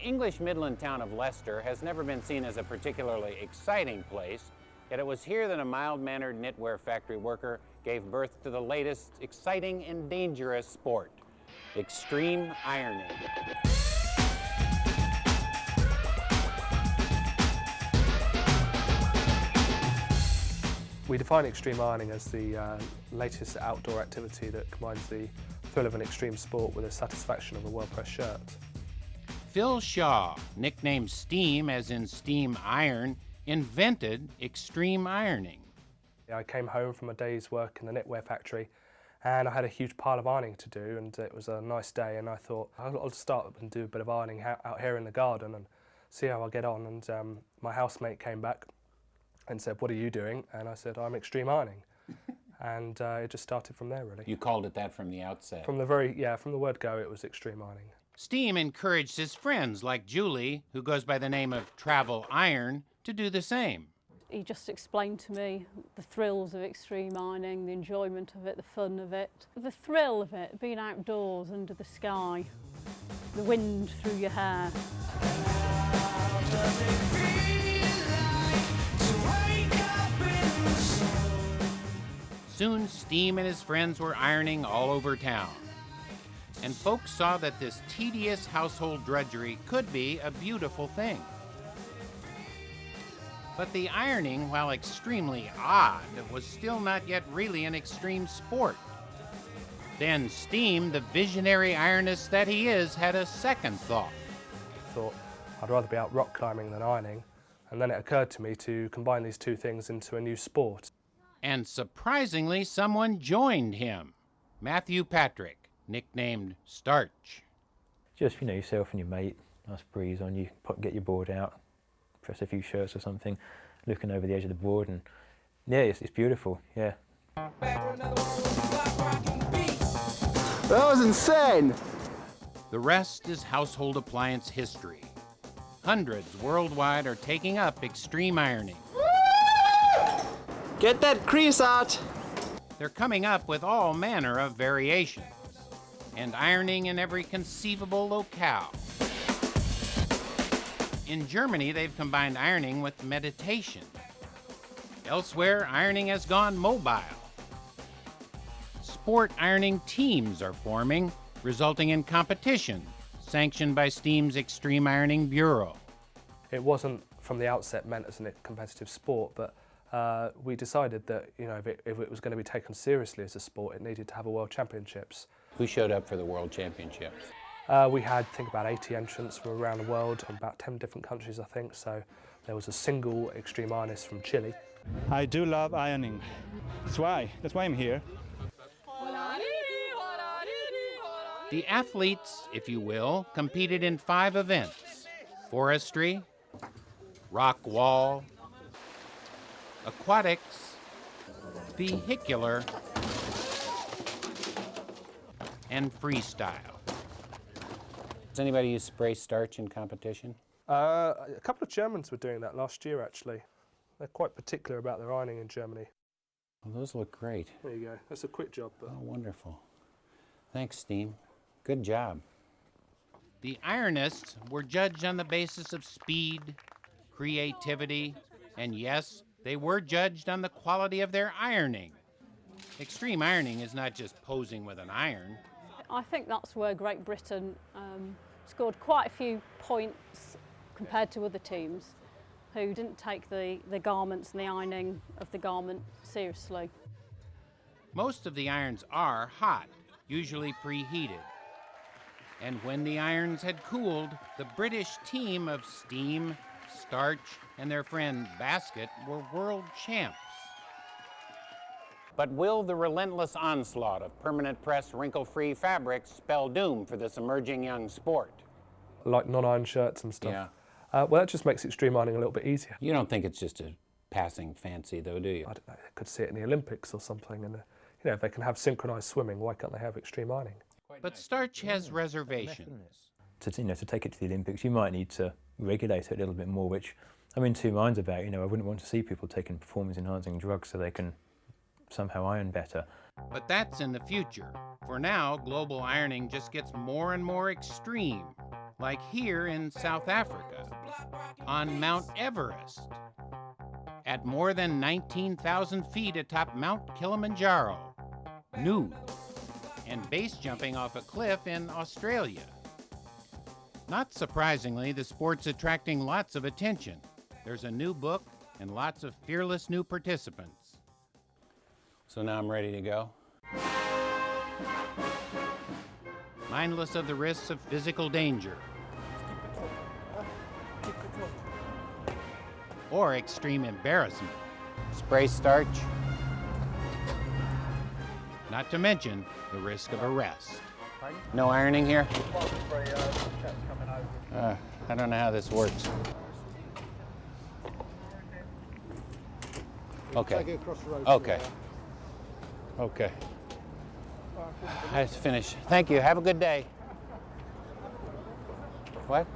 English Midland town of Leicester has never been seen as a particularly exciting place, yet it was here that a mild-mannered knitwear factory worker gave birth to the latest exciting and dangerous sport, extreme ironing. We define extreme ironing as the latest outdoor activity that combines the thrill of an extreme sport with the satisfaction of a well-pressed shirt. Phil Shaw, nicknamed Steam as in steam iron, invented extreme ironing. I came home from a day's work in the knitwear factory and I had a huge pile of ironing to do, and it was a nice day, and I thought I'll start and do a bit of ironing out here in the garden and see how I get on. And my housemate came back and said, "What are you doing?" And I said, "I'm extreme ironing." And it just started from there, really. You called it that from the outset? From the word go, it was extreme ironing. Steam encouraged his friends like Julie, who goes by the name of Travel Iron, to do the same. He just explained to me the thrills of extreme ironing, the enjoyment of it, the fun of it, the thrill of it, being outdoors under the sky, the wind through your hair. Soon Steam and his friends were ironing all over town. And folks saw that this tedious household drudgery could be a beautiful thing. But the ironing, while extremely odd, was still not yet really an extreme sport. Then Steam, the visionary ironist that he is, had a second thought. I thought I'd rather be out rock climbing than ironing, and then it occurred to me to combine these two things into a new sport. And surprisingly, someone joined him. Matthew Patrick, nicknamed Starch. Just, yourself and your mate, nice breeze on you, get your board out, press a few shirts or something, looking over the edge of the board, and yeah, it's beautiful, yeah. That was insane! The rest is household appliance history. Hundreds worldwide are taking up extreme ironing. Get that crease out! They're coming up with all manner of variations, and ironing in every conceivable locale. In Germany, they've combined ironing with meditation. Elsewhere, ironing has gone mobile. Sport ironing teams are forming, resulting in competition, sanctioned by Steam's Extreme Ironing Bureau. It wasn't from the outset meant as a competitive sport, but we decided that if it was going to be taken seriously as a sport, it needed to have a World Championships. Who showed up for the World Championships? We had, I think, about 80 entrants from around the world, from about 10 different countries, I think. So there was a single extreme ironist from Chile. I do love ironing. That's why I'm here. The athletes, if you will, competed in 5 events: forestry, rock wall, aquatics, vehicular, and freestyle. Does anybody use spray starch in competition? A couple of Germans were doing that last year, actually. They're quite particular about their ironing in Germany. Well, those look great. There you go. That's a quick job. But... Oh, wonderful. Thanks, Steam. Good job. The ironists were judged on the basis of speed, creativity, and yes, they were judged on the quality of their ironing. Extreme ironing is not just posing with an iron. I think that's where Great Britain scored quite a few points compared to other teams who didn't take the garments and the ironing of the garment seriously. Most of the irons are hot, usually preheated. And when the irons had cooled, the British team of Steam, Starch, and their friend Basket were world champs. But will the relentless onslaught of permanent press, wrinkle-free fabrics spell doom for this emerging young sport? Like non-iron shirts and stuff. Yeah. Well, that just makes extreme ironing a little bit easier. You don't think it's just a passing fancy, though, do you? I don't know. I could see it in the Olympics or something. And if they can have synchronized swimming, why can't they have extreme ironing? But Starch has reservations. To take it to the Olympics, you might need to regulate it a little bit more, which I'm in two minds about. I wouldn't want to see people taking performance-enhancing drugs so they can somehow iron better. But that's in the future. For now, global ironing just gets more and more extreme, like here in South Africa, on Mount Everest, at more than 19,000 feet atop Mount Kilimanjaro, nude, and base jumping off a cliff in Australia. Not surprisingly, the sport's attracting lots of attention. There's a new book and lots of fearless new participants. So now I'm ready to go. Mindless of the risks of physical danger or extreme embarrassment. Spray starch, not to mention the risk of arrest. No ironing here? I don't know how this works. Okay. Okay. Okay. I have to finish. Thank you. Have a good day. What?